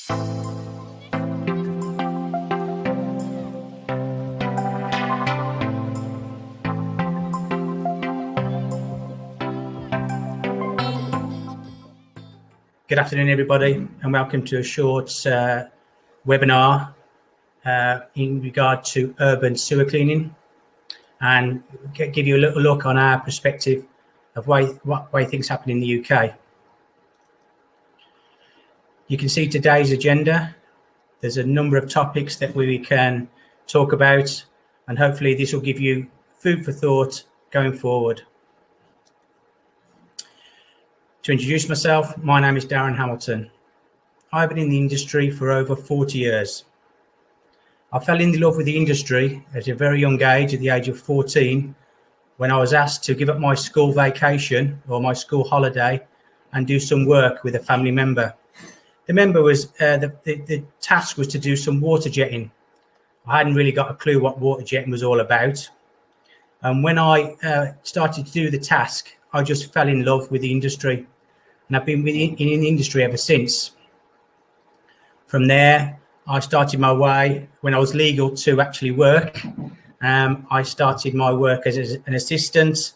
Good afternoon, everybody, and welcome to a short webinar in regard to urban sewer cleaning, and give you a little look on our perspective of what way things happen in the UK. You can see today's agenda. There's a number of topics that we can talk about, and hopefully this will give you food for thought going forward. To introduce myself, my name is Darren Hamilton. I've been in the industry for over 40 years. I fell in love with the industry at a very young age, at the age of 14, when I was asked to give up my school vacation or my school holiday and do some work with a family member. The member was, the task was to do some water jetting. I hadn't really got a clue what water jetting was all about. And when I started to do the task, I just fell in love with the industry. And I've been in the industry ever since. From there, I started my way when I was legal to actually work. I started my work as an assistant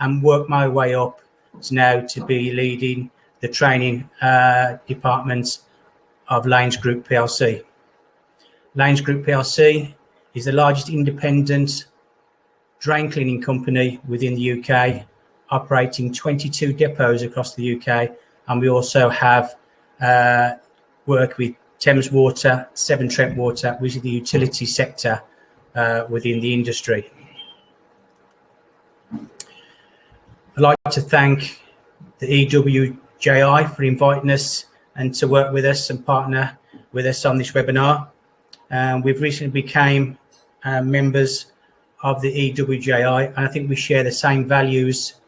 and worked my way up to now to be leading the training department of Lanes Group PLC. Lanes Group PLC is the largest independent drain cleaning company within the UK, operating 22 depots across the UK, and we also have work with Thames Water, Severn Trent Water, which is the utility sector within the industry. I'd like to thank the EWJI for inviting us and to work with us and partner with us on this webinar. We've recently become members of the EWJI, and I think we share the same values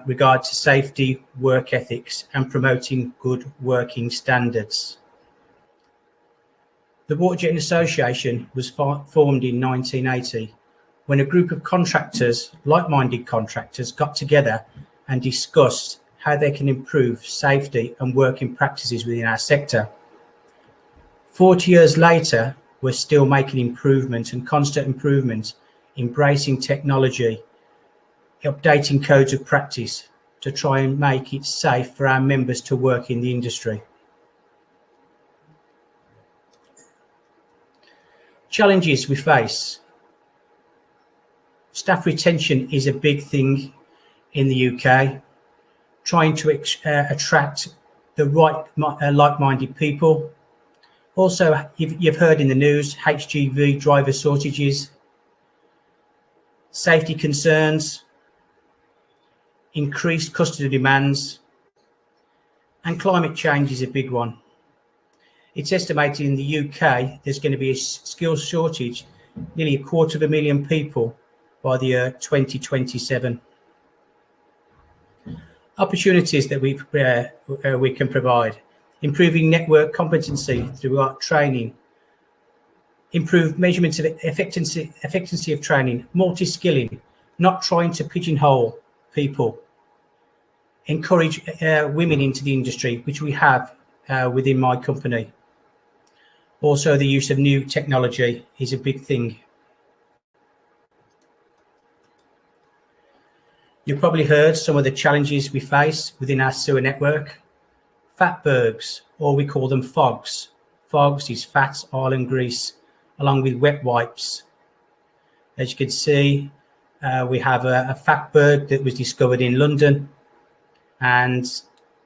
regard to safety, work ethics, and promoting good working standards. The Water Jetting Association was formed in 1980 when a group of contractors, like-minded contractors, got together and discussed how they can improve safety and working practices within our sector. 40 years later, we're still making improvement and constant improvement, embracing technology, updating codes of practice to try and make it safe for our members to work in the industry. Challenges we face. Staff retention is a big thing in the UK. Trying to attract the right like-minded people. Also, you've heard in the news, HGV driver shortages, safety concerns, increased customer demands, and climate change is a big one. It's estimated in the UK there's going to be a skills shortage, nearly 250,000 people by the year 2027. Opportunities that we can provide: improving network competency through our training, improve measurements of efficiency of training, multi-skilling, not trying to pigeonhole people, encourage women into the industry, which we have within my company. Also, the use of new technology is a big thing. You've probably heard some of the challenges we face within our sewer network. Fatbergs, or we call them fogs. Fogs is fat, oil and grease, along with wet wipes. As you can see, we have a fatberg that was discovered in London, and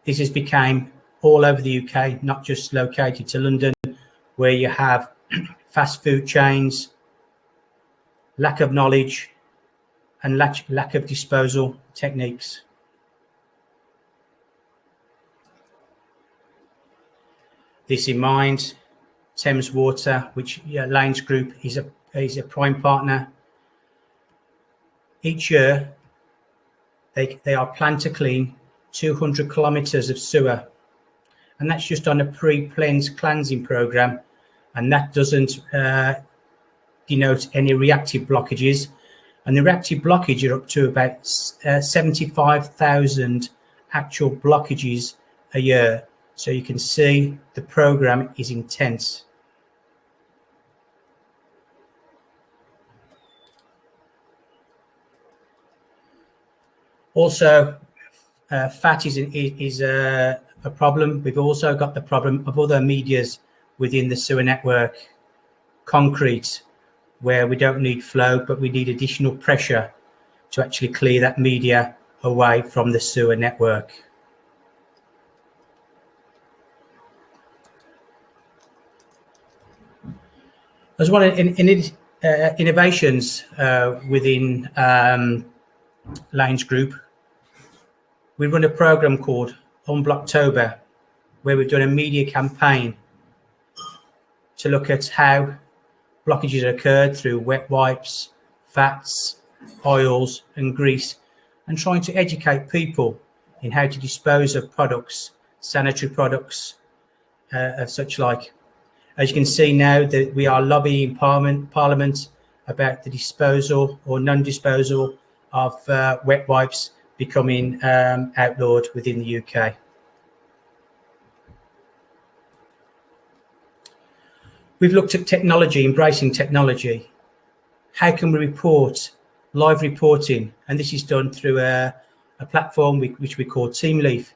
this has become all over the UK, not just located to London, where you have fast food chains, lack of knowledge, and lack of disposal techniques. This in mind, Thames Water, which Lanes Group is a prime partner. Each year, they are planned to clean 200 kilometres of sewer, and that's just on a pre-planned cleansing programme, and that doesn't denote any reactive blockages. And the reactive blockage are up to about 75,000 actual blockages a year. So you can see the program is intense. Also, fat is a problem. We've also got the problem of other medias within the sewer network. Concrete, where we don't need flow, but we need additional pressure to actually clear that media away from the sewer network. As one in innovations within Lane's Group, we run a program called Unblocktober, where we've done a media campaign to look at how blockages occurred through wet wipes, fats, oils and grease, and trying to educate people in how to dispose of products, sanitary products, of such like. As you can see now that we are lobbying Parliament about the disposal or non-disposal of wet wipes becoming outlawed within the UK. We've looked at technology, embracing technology. How can we report, live reporting? And this is done through a platform which we call TeamLeaf.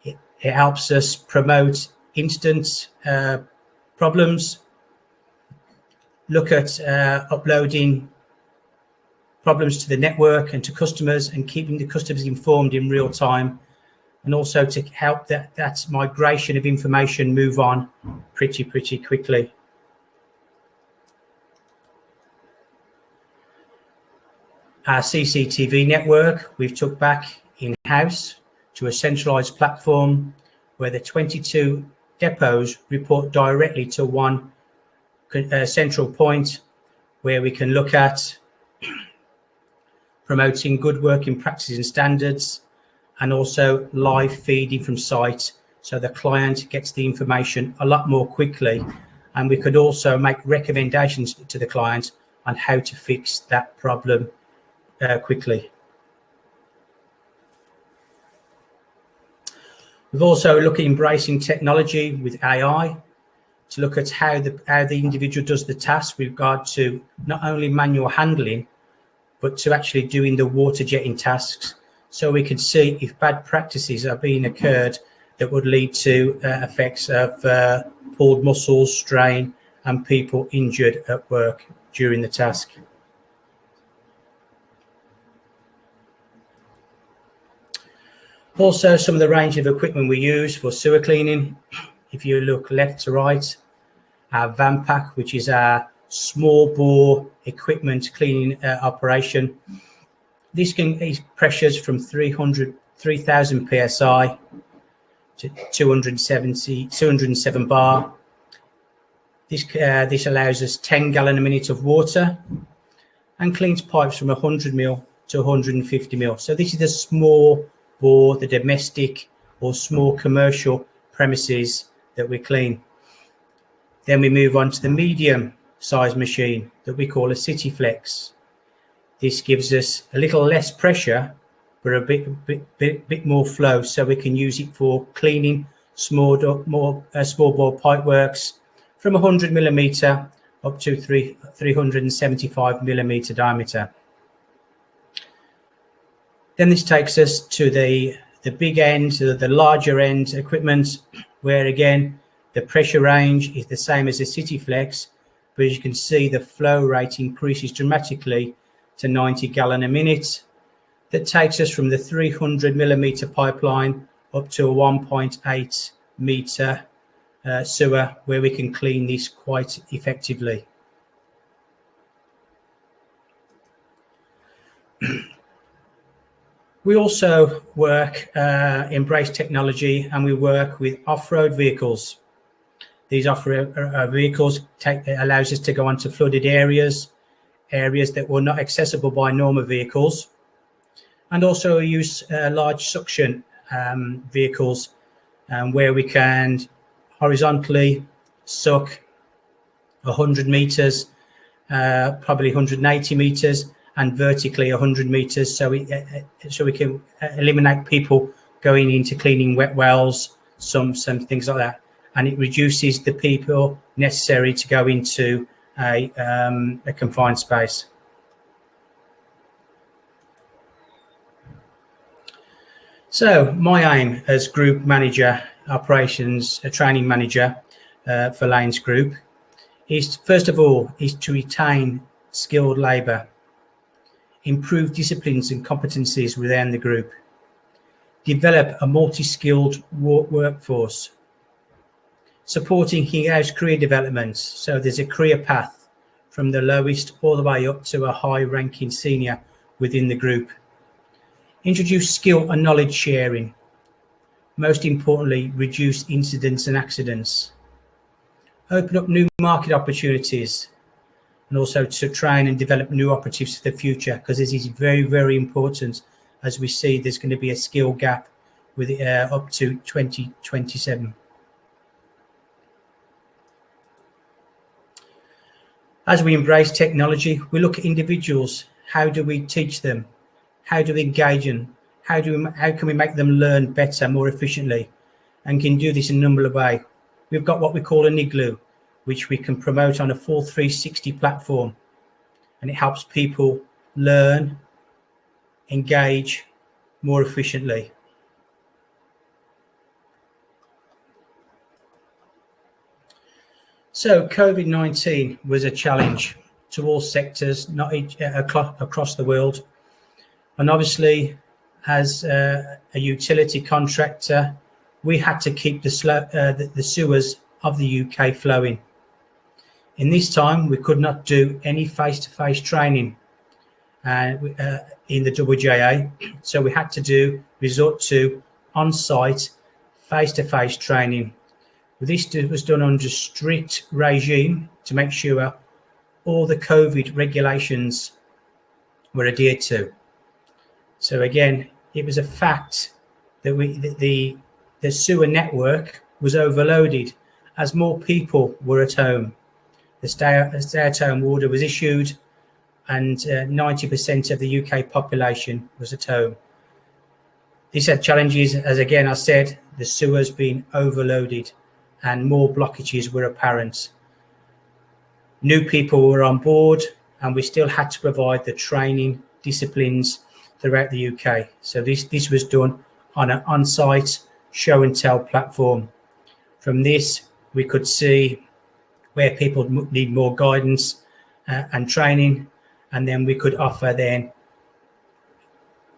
It helps us promote instant problems, look at uploading problems to the network and to customers and keeping the customers informed in real time, and also to help that migration of information move on pretty quickly. Our CCTV network we've took back in-house to a centralised platform where the 22 depots report directly to one central point where we can look at promoting good working practices and standards, and also live feeding from site so the client gets the information a lot more quickly, and we could also make recommendations to the client on how to fix that problem quickly. We've also looked at embracing technology with AI to look at how the individual does the task with regard to not only manual handling, but to actually doing the water jetting tasks, so we can see if bad practices are being occurred that would lead to effects of pulled muscles, strain, and people injured at work during the task. Also, some of the range of equipment we use for sewer cleaning. If you look left to right, our van pack, which is our small bore equipment cleaning operation. This can is pressures from 3,000 psi to 207 bar. This allows us 10 gallon a minute of water and cleans pipes from 100 mil to 150 mil. So this is the small bore, the domestic or small commercial premises that we clean. Then we move on to the medium size machine that we call a City Flex. This gives us a little less pressure, but a bit more flow, so we can use it for cleaning small bore pipe works from 100 millimeter up to 375 millimeter diameter. Then this takes us to the big end, to the larger end equipment, where again the pressure range is the same as the City Flex, but as you can see, the flow rate increases dramatically to 90 gallon a minute. That takes us from the 300 millimeter pipeline up to a 1.8 meter sewer, where we can clean this quite effectively. We also embrace technology, and we work with off-road vehicles. These off-road vehicles allows us to go onto flooded areas that were not accessible by normal vehicles, and also use large suction vehicles where we can horizontally suck 100 meters, probably 180 meters, and vertically 100 meters, so we can eliminate people going into cleaning wet wells, some things like that, and it reduces the people necessary to go into a confined space. So my aim as group manager, operations, a training manager for Lanes Group is, first of all, is to retain skilled labour, improve disciplines and competencies within the group, develop a multi-skilled workforce, supporting in-house career development, so there's a career path from the lowest all the way up to a high-ranking senior within the group. Introduce skill and knowledge sharing. Most importantly, reduce incidents and accidents. Open up new market opportunities, and also to train and develop new operatives for the future, because this is very, very important as we see there's going to be a skill gap with up to 2027. As we embrace technology, we look at individuals. How do we teach them? How do we engage them? How can we make them learn better, more efficiently? And can do this in a number of ways. We've got what we call an igloo, which we can promote on a full 360 platform. And it helps people learn, engage more efficiently. So COVID-19 was a challenge to all sectors, not across the world. And obviously, as a utility contractor, we had to keep the sewers of the UK flowing. In this time, we could not do any face-to-face training in the WJA, so we had to resort to on-site face-to-face training. This was done under strict regime to make sure all the COVID regulations were adhered to. So again, it was a fact that the sewer network was overloaded as more people were at home. The stay-at-home order was issued, and 90% of the UK population was at home. This had challenges, as again I said, the sewers being overloaded and more blockages were apparent. New people were on board, and we still had to provide the training disciplines throughout the UK. So this was done on an on-site show and tell platform. From this, we could see where people need more guidance and training, and then we could offer then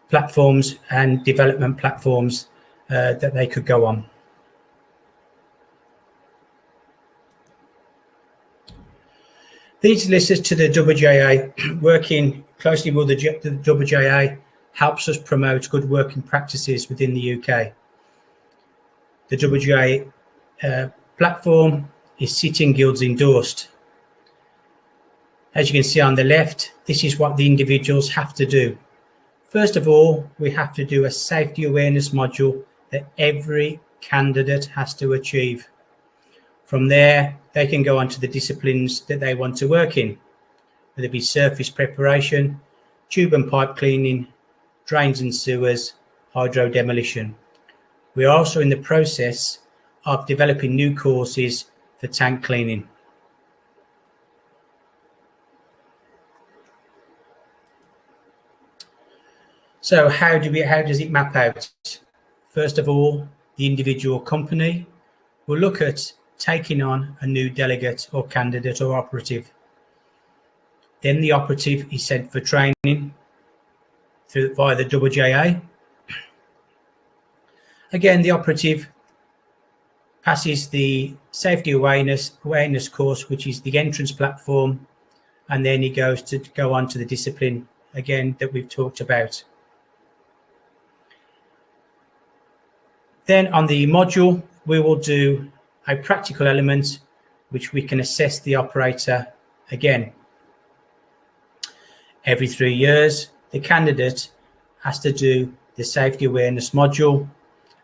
platforms and development platforms that they could go on. These lists to the WJA, working closely with the WJA helps us promote good working practices within the UK. The WJA platform is Sitting Guilds endorsed. As you can see on the left, this is what the individuals have to do. First of all, we have to do a safety awareness module that every candidate has to achieve. From there, they can go on to the disciplines that they want to work in, whether it be surface preparation, tube and pipe cleaning, drains and sewers, hydro demolition. We are also in the process of developing new courses for tank cleaning. So how does it map out? First of all, the individual company will look at taking on a new delegate or candidate or operative. Then the operative is sent for training via the WJA. Again, the operative passes the safety awareness course, which is the entrance platform, and then he goes to go on to the discipline again that we've talked about. Then on the module, we will do a practical element, which we can assess the operator again. Every 3 years, the candidate has to do the safety awareness module,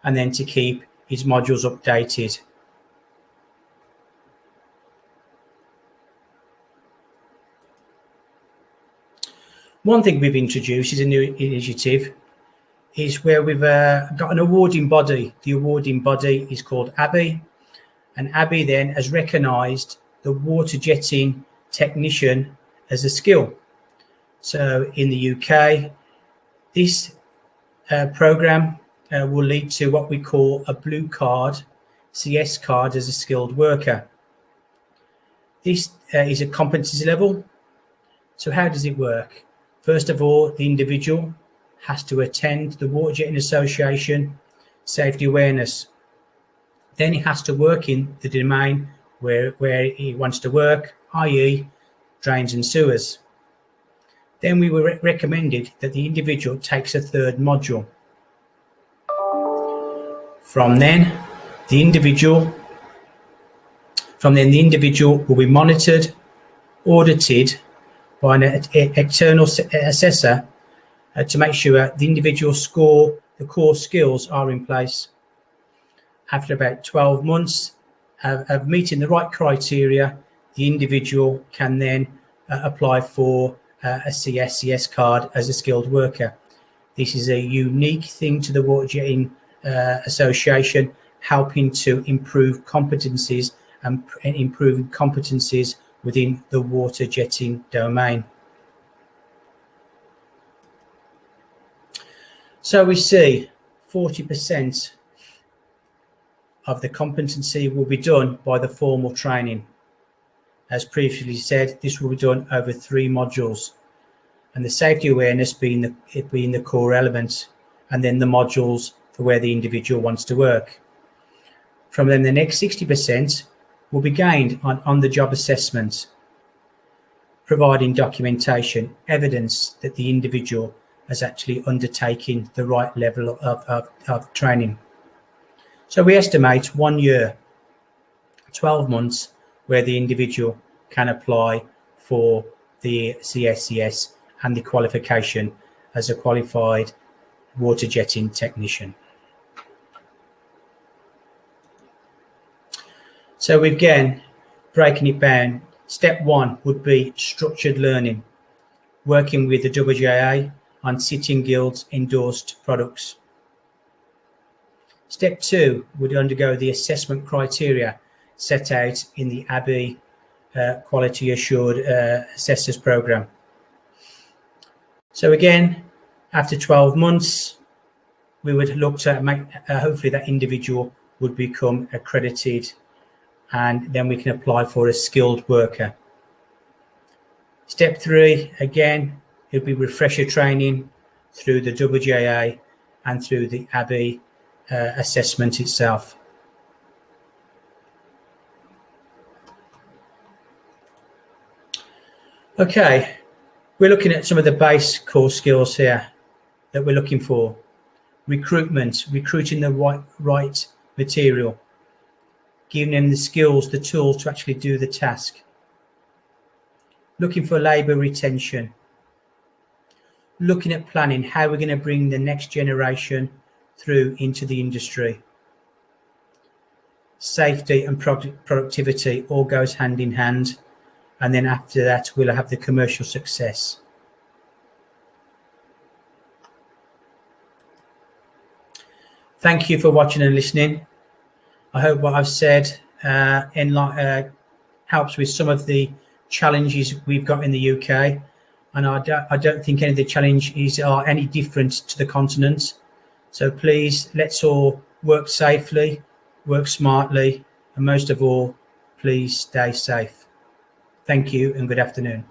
and then to keep his modules updated. One thing we've introduced is a new initiative. is where we've got an awarding body. The awarding body is called ABI, and ABI then has recognised the water jetting technician as a skill. So in the UK, this programme will lead to what we call a blue card, CS card as a skilled worker. This is a competency level. So how does it work? First of all, the individual has to attend the Water Jetting Association safety awareness. Then he has to work in the domain where he wants to work, i.e. drains and sewers. Then we were recommended that the individual takes a third module. From then, the individual will be monitored, audited by an external assessor to make sure the individual the core skills are in place. After about 12 months of meeting the right criteria, the individual can then apply for a CS card as a skilled worker. This is a unique thing to the Water Jetting Association, helping to improve competencies and improving competencies within the water jetting domain. So we see 40% of the competency will be done by the formal training. As previously said, this will be done over 3 modules, and the safety awareness being the core element, and then the modules for where the individual wants to work. From then, the next 60% will be gained on the job assessment, providing documentation, evidence that the individual has actually undertaken the right level of training. So we estimate 1 year, 12 months, where the individual can apply for the CSCS and the qualification as a qualified water jetting technician. So again, breaking it down, step 1 would be structured learning, working with the WJA on Sitting Guilds endorsed products. Step 2 would undergo the assessment criteria set out in the ABI Quality Assured Assessors Programme. So again, after 12 months, we would look to make, hopefully that individual would become accredited, and then we can apply for a skilled worker. Step 3, again, it would be refresher training through the WJA and through the ABI assessment itself. Okay, we're looking at some of the base core skills here that we're looking for. Recruitment, recruiting the right material, giving them the skills, the tools to actually do the task. Looking for labour retention. Looking at planning, how we're going to bring the next generation through into the industry. Safety and productivity all goes hand in hand. And then after that, we'll have the commercial success. Thank you for watching and listening. I hope what I've said helps with some of the challenges we've got in the UK. And I don't think any of the challenges are any different to the continent. So please, let's all work safely, work smartly, and most of all, please stay safe. Thank you and good afternoon.